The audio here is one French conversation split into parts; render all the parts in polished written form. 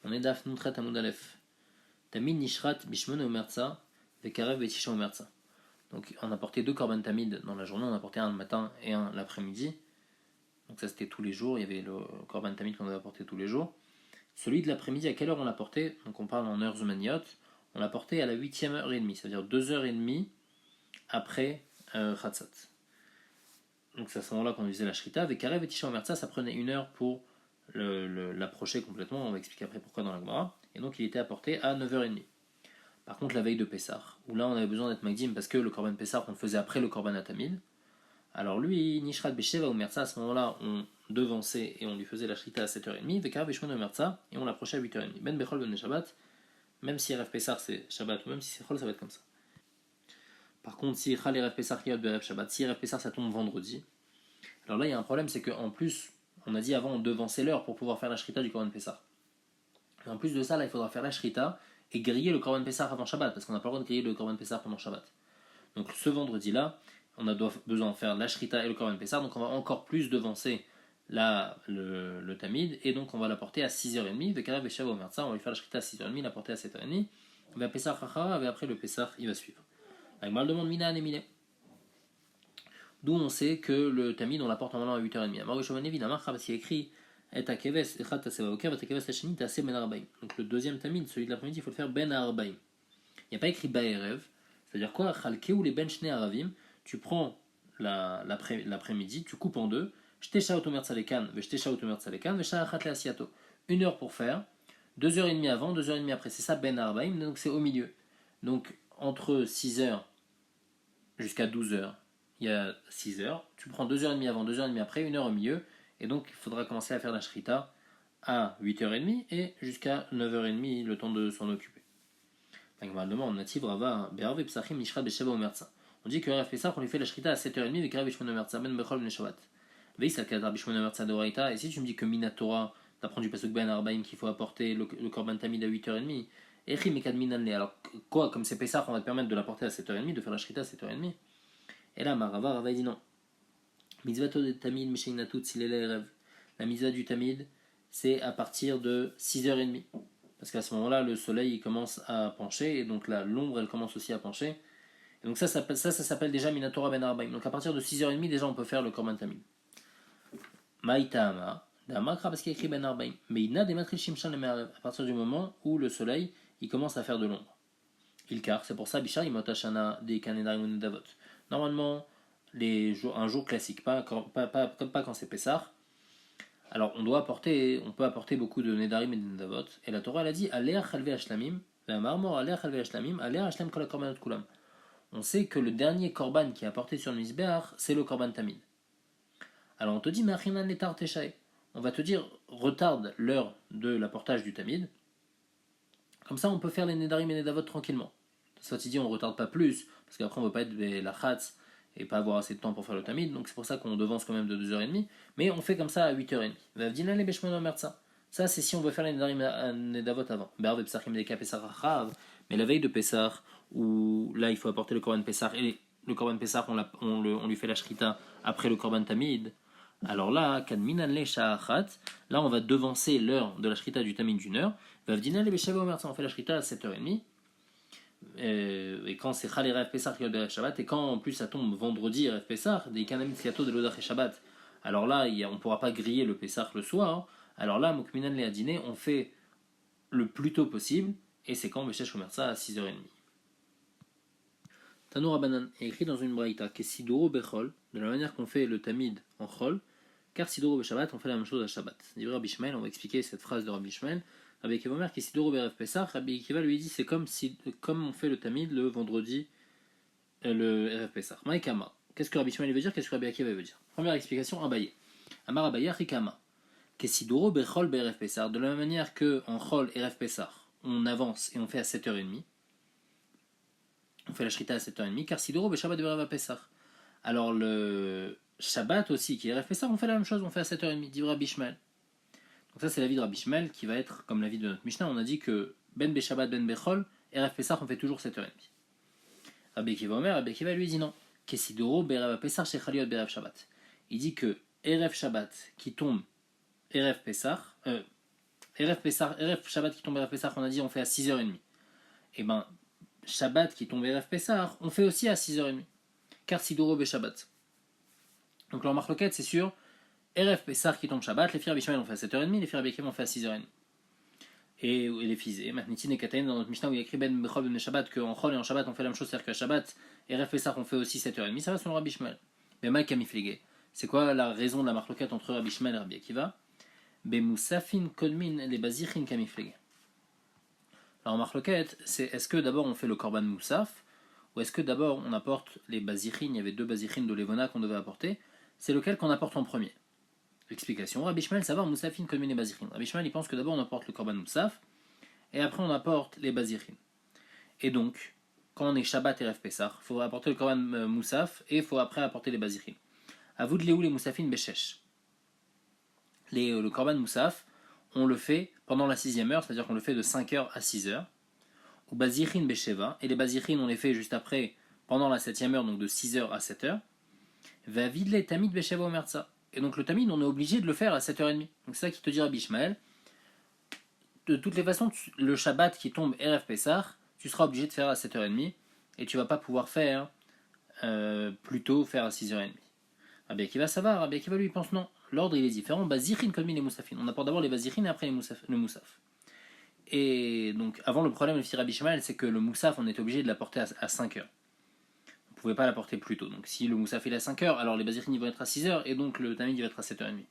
On est Daf Nutret Amud Aleph. Tamid Nishrat Bishmon Omertza, Vekarev Betisha Omertza. Donc on a porté 2 korban tamid dans la journée, on a porté un le matin et un l'après-midi. Donc ça c'était tous les jours, il y avait le korban tamid qu'on avait apporté tous les jours. Celui de l'après-midi, à quelle heure on l'a porté? Donc on parle en heures zumaniot. On l'a porté à la 8e heure et demie, c'est-à-dire 2h30 après Khatsat. Donc c'est à ce moment-là qu'on faisait la shrita. Vekarev Betisha Omertza, ça prenait 1 heure pour l'approcher complètement, on va expliquer après pourquoi dans la Gemara. Et donc il était apporté à 9h30. Par contre, la veille de Pessah, où là on avait besoin d'être Magdim parce que le Korban Pessah on le faisait après le Korban Atamid, alors lui, Nishrat Besheva ou Merza, à ce moment-là, on devançait et on lui faisait la Shrita à 7h30, Vekar Beshmon Merza, et on l'approchait à 8h30. Ben Bechol Ben Shabbat, même si RF Pessah c'est Shabbat, ou même si c'est Chol, ça va être comme ça. Par contre, si Chal RF Pessah Yod BRF Shabbat, si RF Pessah ça tombe vendredi, alors là il y a un problème, c'est qu'en plus, on a dit avant, on devançait l'heure pour pouvoir faire la Shrita du Korban Pessah. Et en plus de ça, là il faudra faire la Shrita et griller le Korban Pessah avant Shabbat, parce qu'on n'a pas le droit de griller le Korban Pessah pendant Shabbat. Donc ce vendredi-là, on a besoin de faire la Shrita et le Korban Pessah, donc on va encore plus devancer le Tamid, et donc on va l'apporter à 6h30, Vekarev Besheva ou Merza, on va lui faire la Shrita à 6h30, l'apporter à 7h30, va Pessah Chachara, et après le Pessah, il va suivre. Avec mal demande Mina Anemine. D'où on sait que le Tamid, on l'apporte normalement à 8h30. Amar Rishovan évidemment, parce qu'il y a écrit et Akeves, Echat Taseva Oker, Akeves Tachini, Tasé Ben Arbaim. Donc le deuxième Tamid, celui de l'après-midi, il faut le faire Ben Arbaim. Il n'y a pas écrit Baerev. C'est-à-dire quoi? Chalke ou les Ben Shne Aravim, tu prends l'après-midi, tu coupes en deux, Shtesha Otomer Tzalekan, Veshtesha Otomer Tzalekan, Vesha Achat Le Asiato. 1 heure pour faire, 2h30 avant, 2h30 après. C'est ça Ben Arbaim, donc c'est au milieu. Donc entre 6h jusqu'à 12h, il y a 6 heures, tu prends 2h30 avant, 2h30 après, 1 heure au milieu, et donc il faudra commencer à faire la shrita à 8h30 et jusqu'à 9h30, le temps de s'en occuper. On dit que RF Pessah, on lui fait la shrita à 7h30, et Karav Bishmon Omertza, Ben Bechol Ben Shabbat. Et si tu me dis que Minatora, t'apprends du Pasuk Ben Arbaim qu'il faut apporter le Korban Tamid à 8h30, alors quoi, comme c'est Pessah, on va te permettre de l'apporter à 7h30, de faire la shrita à 7h30. Et là, Rava dit non. Mitzvato de Tamid, Meshainatut, Silele La mitzvah du Tamid, c'est à partir de 6h30. Parce qu'à ce moment-là, le soleil il commence à pencher, et donc là, l'ombre, elle commence aussi à pencher. Et donc ça s'appelle déjà Minatora Ben Arbaim. Donc à partir de 6h30, déjà, on peut faire le Korban Tamid. Maïtama, Damakra, parce qu'il y a écrit Ben Arbaim. Mais il n'a des matrices Shimshan à partir du moment où le soleil, il commence à faire de l'ombre. Ilkar, c'est pour ça, Bishar, Imotashana, des Kanedarim Davot. Normalement, un jour classique, pas quand c'est Pessah. Alors on peut apporter beaucoup de Nedarim et de Nedavot. Et la Torah elle a dit Alea Chalve Hashlamim, Alea Chalve Hashlamim, Alea Hashlam Kol Korbanot Kulam. On sait que le dernier korban qui est apporté sur le Mizbeach, c'est le korban Tamid. Alors on te dit Machinan Letar Teshae. On va te dire retarde l'heure de l'apportage du Tamid. Comme ça on peut faire les Nedarim et Nedavot tranquillement. Soit dit on retarde pas plus, parce qu'après on ne veut pas être la Khatz et pas avoir assez de temps pour faire le tamid, donc c'est pour ça qu'on devance quand même de 2h30, mais on fait comme ça à 8h30. Ça c'est si on veut faire les Nedavot avant. Mais la veille de Pessah, où là il faut apporter le Korban Pessah, et le Korban Pessah on lui fait la Shrita après le Korban Tamid, alors là, là on va devancer l'heure de la Shrita du Tamid d'une heure, on fait la Shrita à 7h30, et quand c'est Chal Erev Pesach Yod Erev Shabbat, et quand en plus ça tombe vendredi Erev Pesach, des Kanamit Tziato de l'Odach et Shabbat, alors là on ne pourra pas griller le Pesach le soir, alors là Mokminan le Hadine, on fait le plus tôt possible, et c'est quand Veshesh Omerza à 6h30. Tanoura Banan est écrit dans une braïta que Sidoro Bechol, de la manière qu'on fait le Tamid en Chol, car Sidoro Beshabbat, on fait la même chose à Shabbat. Dit Rabbi Shmuel, on va expliquer cette phrase de Rabbi Shmuel. Rabbi Akiva Omer qui Sidoro Berev Pesach, Rabbi Akiva lui dit c'est comme on fait le Tamid le vendredi, le Erev Pesach. Maïkama. Qu'est-ce que Rabbi Shmuel veut dire? Qu'est-ce que Rabbi Akiva veut dire? Première explication, Abaye. Amar Abaye Rikama. Que Sidoro Bechol Berev Pesach, de la même manière que en Chol Erev Pesach, on avance et on fait à 7h30. On fait la Shrita à 7h30, car Sidoro Beshabbat Berev Pesach. Alors le Shabbat aussi, qui est Erev Pesach, on fait la même chose, on fait à 7h30, dit Rabbi Shmuel. Donc ça c'est l'avis de Rabbi Shmuel qui va être comme l'avis de notre Mishnah. On a dit que Ben Beshabbat Ben Bechol, Erev Pesach on fait toujours 7h30. Rabbi Akiva Omer, Rabbi Akiva lui dit non. Kesidoro Berev Pesach Shechaliot Berev Shabbat. Il dit que Erev Shabbat qui tombe Erev Pesach, Erev Shabbat qui tombe Erev Pessah, on a dit on fait à 6h30. Et ben, Shabbat qui tombe Erev Pessah, on fait aussi à 6h30. Car Sidoro be Shabbat. Donc leur marloquette, c'est sûr, Erev Pessah qui tombe Shabbat, les filles Rabbi Shmuel ont fait à 7h30, les filles Rabbi Akiva ont fait à 6h30. Et les filles, Matnitin et Kataïn, dans notre Mishnah où il y a écrit Ben Bechol Ben Shabbat, qu'en Chol et en Shabbat on fait la même chose, c'est-à-dire qu'à Shabbat, Erev Pessah on fait aussi 7h30, ça va selon Rabbi Shmuel. Mais Mike Kamiflige, c'est quoi la raison de la marloquette entre Rabbi Shmuel et Rabbi Akiva? Ben Moussafin Kodmin les Bazichin Kamiflige. Alors marloquette, c'est est-ce que d'abord on fait le Korban Moussaf, ou est-ce que d'abord on apporte les Bazichin, il y avait 2 Bazichin de Levona qu'on devait apporter, c'est lequel qu'on apporte en premier? Explication. Rabbi Shmuel, ça va, Moussafin, Kodmin et Bazichin. Rabbi Shmuel, il pense que d'abord on apporte le Korban Moussaf, et après on apporte les Bazichin. Et donc, quand on est Shabbat et Erev Pessah, il faut apporter le Korban Moussaf, et il faut après apporter les Bazichin. À vous de les où les Moussafin Beshesh. Le Korban Moussaf, on le fait pendant la 6e heure, c'est-à-dire qu'on le fait de 5h à 6h. Ou Bazichin Besheva, et les Bazichin on les fait juste après, pendant la 7e heure, donc de 6h à 7h. Va vidle Tamid Besheva Omerza. Et donc le Tamid, on est obligé de le faire à 7h30. Donc c'est ça qui te dit Rabbi Shmuel. De toutes les façons, le Shabbat qui tombe Erev Pessah, tu seras obligé de faire à 7h30, et tu vas pas pouvoir faire plutôt faire à 6h30. Rabbi Akiva, ça va, Rabbi Akiva lui pense non. L'ordre il est différent. Bazichin comme les Moussafin. On apporte d'abord les Bazichin et après le Moussaf. Et donc avant le problème de Rabbi Shmuel, c'est que le Moussaf, on était obligé de l'apporter à 5h. On ne pouvait pas l'apporter plus tôt. Donc si le Moussaf est à 5h, alors les Bazichin vont être à 6h et donc le Tamid va être à 7h30.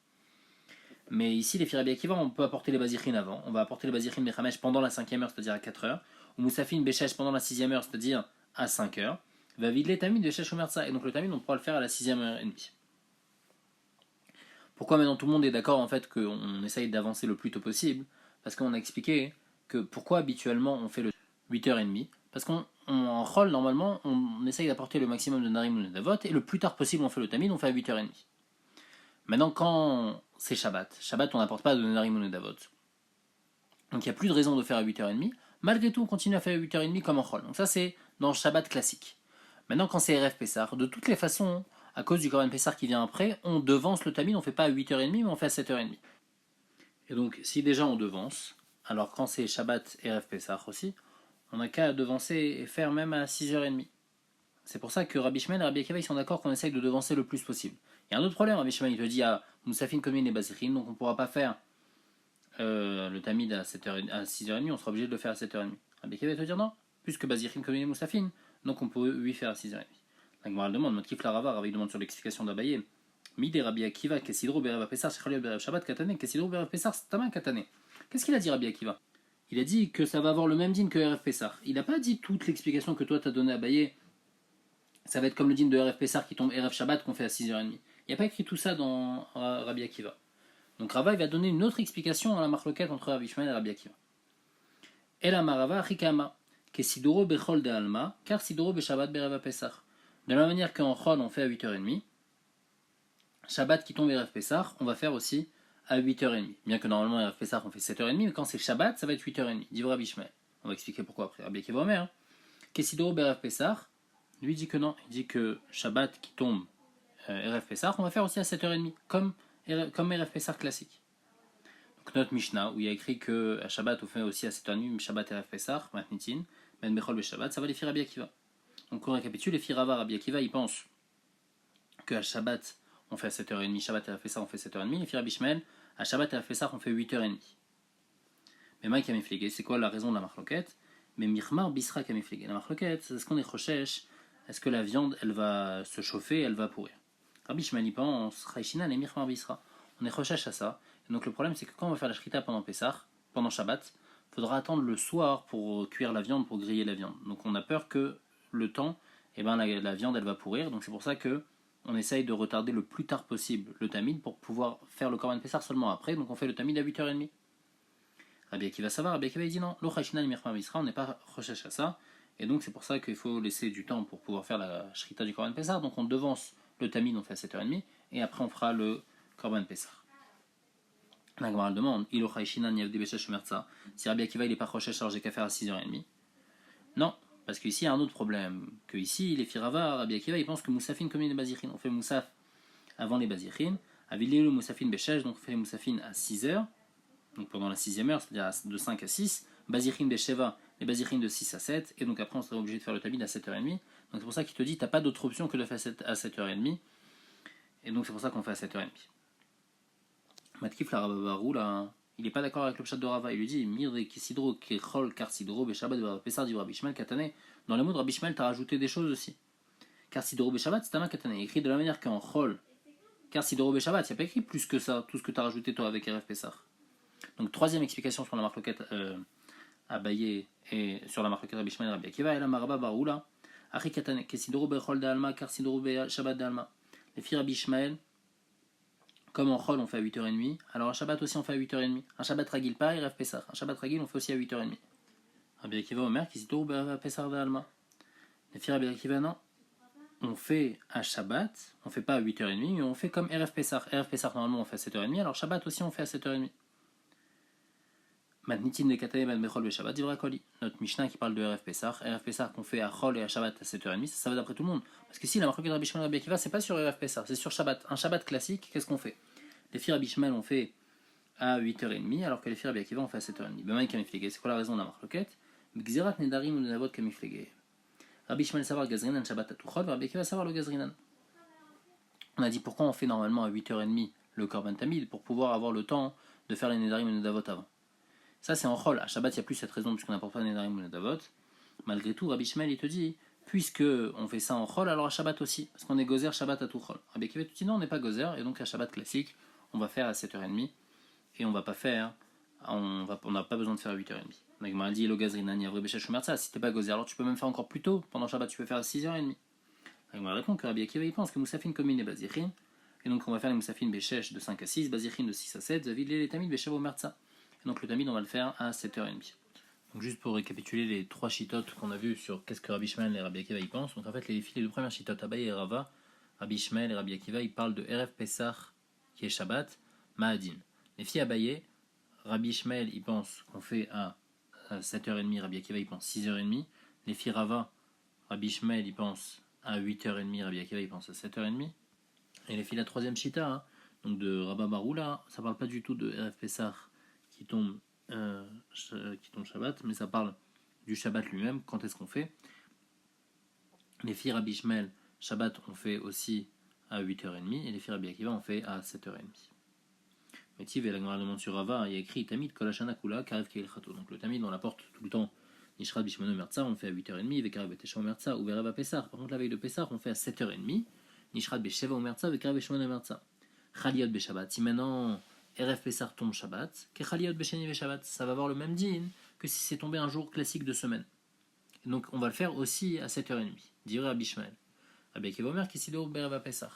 Mais ici, les Rabbi Akiva, on peut apporter les Bazichin avant. On va apporter les Bazichin Bechamesh pendant la 5e heure, c'est-à-dire à 4h. Ou Moussafin Bechesh pendant la 6e heure, c'est-à-dire à 5h. Va vider Tamid de Shesh Omerza. Et donc le Tamid, on pourra le faire à la 6e heure et demie. Pourquoi maintenant tout le monde est d'accord en fait qu'on essaye d'avancer le plus tôt possible? Parce qu'on a expliqué que pourquoi habituellement on fait le 8h30. Parce qu'en rôle, normalement, on essaye d'apporter le maximum de Narim ou de Davot, et le plus tard possible on fait le Tamid, on fait à 8h30. Maintenant, quand c'est Shabbat, on n'apporte pas de Narim ou de Davot. Donc il n'y a plus de raison de faire à 8h30. Malgré tout, on continue à faire à 8h30 comme en rôle. Donc ça, c'est dans le Shabbat classique. Maintenant, quand c'est Erev Pessah, de toutes les façons, à cause du Korban Pessah qui vient après, on devance le Tamid, on ne fait pas à 8h30, mais on fait à 7h30. Et donc, si déjà on devance, alors quand c'est Shabbat et Erev Pessah aussi, on n'a qu'à devancer et faire même à 6h30. C'est pour ça que Rabbi Shmuel et Rabbi Akiva ils sont d'accord qu'on essaye de devancer le plus possible. Il y a un autre problème, Rabbi Shmuel il te dit à Moussafin, Komin et Bazichin, donc on ne pourra pas faire le Tamid à 6h30, on sera obligé de le faire à 7h30. Rabbi Akiva te dire non, puisque Bazichin, Komin et Moussafin, donc on peut lui faire à 6h30. La Gemara demande, Matkif la Rava, Rabbi demande sur l'explication d'Abaye. Mide Rabbi Akiva, Kesidro Berev Pessar, Shechalio Berev Shabbat Katane, Kesidro Berev Pessar, Stama Katane. Qu'est-ce qu'il a dit Rabbi Akiva? Il a dit que ça va avoir le même din que Erev Pessar. Il n'a pas dit toute l'explication que toi t'as donnée à Abaye. Ça va être comme le din de Erev Pessar qui tombe Erev Shabbat qu'on fait à 6h30. Il n'y a pas écrit tout ça dans Rabbi Akiva. Donc Rava il va donner une autre explication à la marloquette entre Rabbi Shmuel et Rabbi Akiva. Et la Marava Rikama, Kesidoro Bechol de Alma, car Sidoro Beshabbat Berev Pessar. De la même manière qu'en Chol on fait à 8h30, Shabbat qui tombe Erev Pessah, on va faire aussi à 8h30. Bien que normalement Erev Pessah on fait 7h30, mais quand c'est Shabbat, ça va être 8h30. Dit Rabbi Shmuel. On va expliquer pourquoi après. Rabbi Akiva Omer. Kesidoro Berev Pessah, lui dit que non. Il dit que Shabbat qui tombe Erev Pessah, on va faire aussi à 7h30, comme Erev Pessah classique. Donc notre Mishnah, où il y a écrit que à Shabbat on fait aussi à 7h30, Shabbat Erev Pessah, Matnitin, Ben Bechol be Shabbat, ça va les filles Rabbi Akiva. Donc on récapitule, les filles Rava, Rabbi Akiva, ils pensent qu'à Shabbat, on fait à 7h30, Shabbat et Pessah, on fait 7h30, les filles Rabbi Shmuel, à Shabbat et Pessah, on fait 8h30. Mais Mike a mifligé, c'est quoi la raison de la marloquette? Mais Mirmar Bisra a mifligé. La marloquette, c'est ce qu'on est recherche, est-ce que la viande, elle va se chauffer, elle va pourrir? Rabbi Shmuel, il pense, Raishinan et Mirmar Bisra. On est recherche à ça. Et donc le problème, c'est que quand on va faire la shrita pendant Pessah, pendant Shabbat, il faudra attendre le soir pour cuire la viande, pour griller la viande. Donc on a peur que le temps, la viande elle va pourrir, donc c'est pour ça que on essaye de retarder le plus tard possible le tamid pour pouvoir faire le korban pessar seulement après, donc on fait le tamid à 8h30. Rabbi Akiva savoir, Rabbi Akiva il dit non, on n'est pas recherche à ça, et donc c'est pour ça qu'il faut laisser du temps pour pouvoir faire la shrita du korban pessar, donc on devance le tamid, on fait à 7h30, et après on fera le korban pessar. La Gemara demande, si Rabbi Akiva il n'est pas recherche, alors j'ai qu'à faire à 6h30. Non, parce qu'ici il y a un autre problème. Que ici, les Firava, Rabbi Akiva, ils pensent que Moussafin comme les Bazichin. On fait Moussaf avant les Bazichin. Avilé le Moussafin Bechej, donc on fait les Moussafin à 6h. donc pendant la 6e heure, c'est-à-dire de 5 à 6, Bazichin Besheva, les Bazichin de 6 à 7, et donc après on serait obligé de faire le Tamid à 7h30. Donc c'est pour ça qu'il te dit, t'as pas d'autre option que de faire à 7h30, et donc c'est pour ça qu'on fait à 7h30. Matkif la Rababarou, là, il n'est pas d'accord avec le pshat de Rava, il lui dit, Mirre Kisidro, Kechol, Karsidro, Beshabbat, Pesar, du Rabbi Shmuel, Katane. Dans les mots de Rabbi Shmuel, t'as rajouté des choses aussi. Karsidro, Beshabbat, c'est Tama Katane, écrit de la manière qu'en Chol, Karsidro, Beshabbat, il n'y a pas écrit plus que ça, tout ce que t'as rajouté toi avec RF Pesar. Donc troisième explication sur la marloquette Abaye et sur la marloquette Rabbi Shmuel et Rabbi Akiva, et la Maraba Baroula, Achi Katane, Kesidro, Bechol, Dalma, Karsidro, Beshabbat, Dalma. Les filles Rabbi Shmuel, comme en Chol on fait à 8h30, alors un Shabbat aussi on fait à 8h30. Un Shabbat Ragil pas, il rêve Pessah. Un Shabbat Ragil on fait aussi à 8h30. Rabbi Akiva Omer qui s'y à Pessah d'Alma. Les filles Rabbi Akiva non. On fait à Shabbat, on fait pas à 8h30, mais on fait comme RF Pessah. RF Pessah normalement on fait à 7h30, alors Shabbat aussi on fait à 7h30. Matnitin de Kataye Ben Bechol Be Shabbat Divra Koli. Notre Mishnah qui parle de RF Pessah qu'on fait à Chol et à Shabbat à 7h30, ça va d'après tout le monde. Parce que si la marque de Rabbi Shmuel et Rabbi Akiva, c'est pas sur RF Pessah, c'est sur Shabbat. Un Shabbat classique, qu'est-ce qu'on fait? Les filles Rabbi Shmuel on fait à 8h30, alors que les filles Rabbi Akiva on fait à 7h30. Ben Kamiflege, c'est quoi la raison de la marloquette? Gzirat Nedarim ou Nenavot Kamiflege. Rabbi Shmuel savoir Gazrinan Shabbat à Tuchol, Rabbi Akiva savoir le Gazrinan. On a dit pourquoi on fait normalement à 8h30 le Korban Tamid pour pouvoir avoir le temps de faire les Nedarim et Nedavot avant. Ça c'est en Chol. À Shabbat, il n'y a plus cette raison puisqu'on n'apporte pas de Nedarim ou Nedavot. Malgré tout, Rabbi Shmuel il te dit, puisque on fait ça en Chol, alors à Shabbat aussi, parce qu'on est Gozer Shabbat à tout Chol. Rabbi Akiva te dit non, on n'est pas Gozer, et donc à Shabbat classique, on va faire à 7h30, et on va pas faire, on n'a pas besoin de faire à 8h30. Donc il dit, le Gazrinan, Yavre Bécha Shumertza, si t'es pas Gozer, alors tu peux même faire encore plus tôt, pendant Shabbat, tu peux faire à 6h30. Il me répond que Rabbi Akiva il pense que Moussafin commune et Bazichin, et donc on va faire les Moussafin Béchesh de 5 à 6, Bazichin de 6 à 7, Zavid les Tamid Béchev Omertza. Et donc le Tamid on va le faire à 7h30. Donc juste pour récapituler les trois chitotes qu'on a vus sur qu'est-ce que Rabbi Shmuel et Rabbi Akiva ils pensent. Donc en fait les deux premières chitotes, Abaye et Rava, Rabbi Shmuel et Rabbi Akiva ils parlent de RF Pessah qui est Shabbat, Ma'adin. Les filles Abaye, Rabbi Shmuel il pense qu'on fait à 7h30, Rabbi Akiva il pense 6h30. Les filles Rava, Rabbi Shmuel il pense à 8h30, Rabbi Akiva il pense à 7h30. Et les filles la troisième chita, hein, donc de Rabba Baroula, ça parle pas du tout de RF Pessah qui tombe Shabbat, mais ça parle du Shabbat lui-même, quand est-ce qu'on fait. Les filles Rabbi Shmuel, Shabbat on fait aussi à 8h30, et les filles Rabbi Akiva on fait à 7h30. Mais Tiv et la demande sur Rava, il y a écrit Tamid Kolashana Kula Karev Keil Chato. Donc le Tamid on l'apporte tout le temps. Nishrat Bishmono Mertza on fait à 8h30, avec Karev Betesha Mertza ou Vereva Pessah. Par contre la veille de Pessah on fait à 7h30, Nishrat Besheva Mertza avec Karev Bishmono Mertza. Chaliot Beshabbat. Si maintenant RF Pessah tombe Shabbat, Kechaliot Besheni Beshabbat, ça va avoir le même din que si c'est tombé un jour classique de semaine. Et donc on va le faire aussi à 7h30. Dire Rabbi Shmuel. Rabbi Akiva Omer Kisidor Bereva Pessah.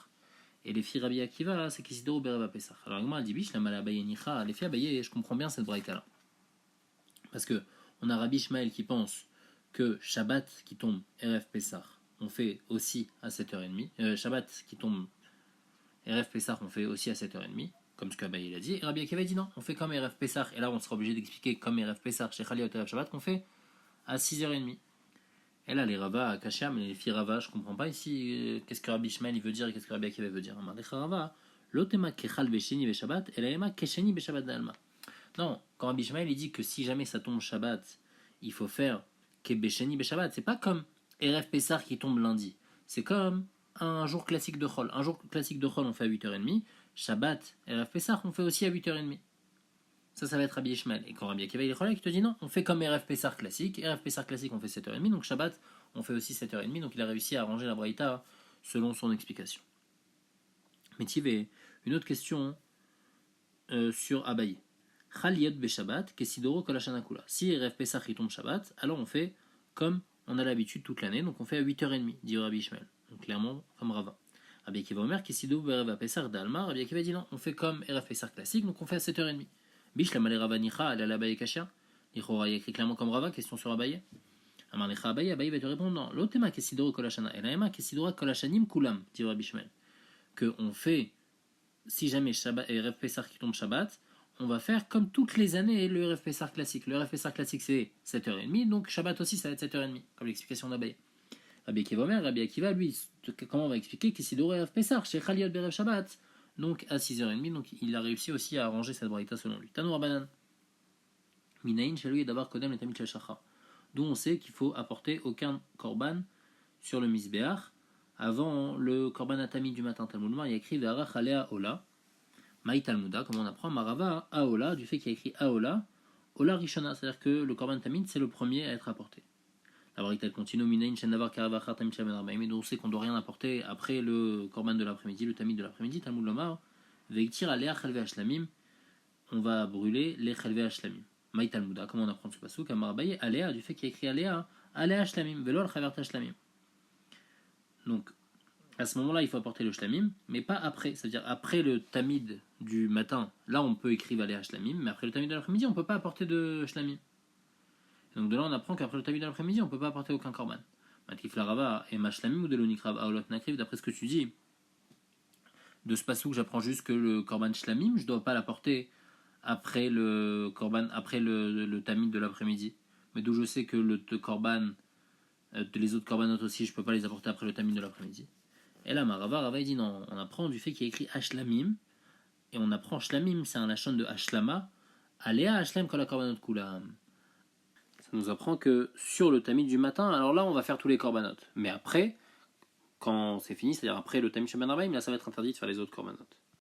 Et les filles Rabbi Akiva, c'est Kisidor Bereva Pessah. Alors moi, elle dit Bish, la Malabaye Nicha. Les filles Abaye, je comprends bien cette braïta là. Parce que on a Rabbi Shmuel qui pense que Shabbat qui tombe RF Pessah, on fait aussi à 7h30. Shabbat qui tombe RF Pessah, on fait aussi à 7h30. Comme ce qu'Abaye l'a dit, et Rabbi Akiva dit non, on fait comme RF Pessah, et là on sera obligé d'expliquer comme RF Pessah chez Chaliot et RF Shabbat qu'on fait à 6h30. Et là les Rava à Kasham, les filles Rava, je comprends pas ici qu'est-ce que Rabbi Shmuel il veut dire et qu'est-ce que Rabbi Akiva veut dire. Rava, l'otema kechal besheni beshabbat, et la kesheni beshabbat d'alma. Non, quand Rabbi Shmuel il dit que si jamais ça tombe Shabbat, il faut faire ke besheni beshabbat, c'est pas comme RF Pessah qui tombe lundi, c'est comme un jour classique de Chol. Un jour classique de Chol on fait à 8h30. Shabbat et RF Pessah, on fait aussi à 8h30. Ça va être Rabbi Shmuel. Et quand Rabbi Akiva il est relais, il te dit non, on fait comme RF Pessah classique. RF Pessah classique, on fait 7h30. Donc Shabbat, on fait aussi 7h30. Donc il a réussi à arranger la braïta selon son explication. Mais Tivé, une autre question sur Abaye. Chaliot be Shabbat, Kesidoro Kolashanakula. Si RF Pessah il tombe Shabbat, alors on fait comme on a l'habitude toute l'année. Donc on fait à 8h30, dit Rabbi Shmuel. Donc clairement, comme Rava. Rabbi Akiva Omer, Kisidou Bereva Pessah d'Alma, Rabbi Akiva dit non, on fait comme RF Pessah classique, donc on fait à 7h30. Bish la malé Rava Nicha, elle a l'Abaye Kashia. Nichora, il écrit clairement comme Rava, question sur Abaye. Amar Nicha Abaye, Abaye va te répondre non. L'otema Kesidoro Kolashana, et l'Aema Kesidora Kolashanim Kulam, dit Rabbi Shmuel. Que on fait, si jamais Shabbat et RF Pessah qui tombe Shabbat, on va faire comme toutes les années le RF Pessah classique. Le RF Pessah classique c'est 7h30, donc Shabbat aussi ça va être 7h30, comme l'explication d'Abaye. Rabbi Akiva Omer, Rabbi Akiva, lui, comment on va expliquer qu'il s'est doré à Pessah chez Chaliot Berev Shabbat, donc à 6h30, donc il a réussi aussi à arranger cette braïta selon lui. Tanou Rabbanan. minayin shalou et d'avoir kodem le tamid shel shachar. D'où on sait qu'il faut apporter aucun korban sur le misbéach avant le korban atami du matin. Talmud Mar, il y a écrit ve'arach alea ola, maï talmuda, comme on apprend, marava aola, du fait qu'il y a écrit aola, ola rishona, c'est-à-dire que le korban tamid c'est le premier à être apporté. La Braïta continue, minayin shen davar karavachar tamid shel ben arba'im, et donc on sait qu'on ne doit rien apporter après le korban de l'après-midi, le tamid de l'après-midi. Talmud Lomar, veiktir alea chelve hashlamim, on va brûler les chelve hashlamim. Maï talmuda, comme on apprend ce pasuk, à Marabaye, alea, du fait qu'il y a écrit alea, alea hashlamim, velo al chavert hashlamim. Donc, à ce moment-là, il faut apporter le shlamim, mais pas après. C'est-à-dire, après le tamid du matin, là, on peut écrire alea hashlamim, mais après le tamid de l'après-midi, on ne peut pas apporter de shlamim. Donc, de là, on apprend qu'après le tamid de l'après-midi, on ne peut pas apporter aucun korban. Matif la rava et mashlamim ou de l'onikrav aolot nakriv, d'après ce que tu dis, de ce passage, j'apprends juste que le korban shlamim, je ne dois pas l'apporter après le korban, après le tamid de l'après-midi. Mais d'où je sais que le korban, les autres korbanot aussi, je ne peux pas les apporter après le tamid de l'après-midi. Et là, Rava il dit non, on apprend du fait qu'il y a écrit hashlamim, et on apprend shlamim, c'est un lachon de hashlama, alea hashlam kol korbanot kulam. Ça nous apprend que sur le tamid du matin, alors là, on va faire tous les korbanot. Mais après, quand c'est fini, c'est-à-dire après le tamid shel ben arba'im, là, ça va être interdit de faire les autres korbanot.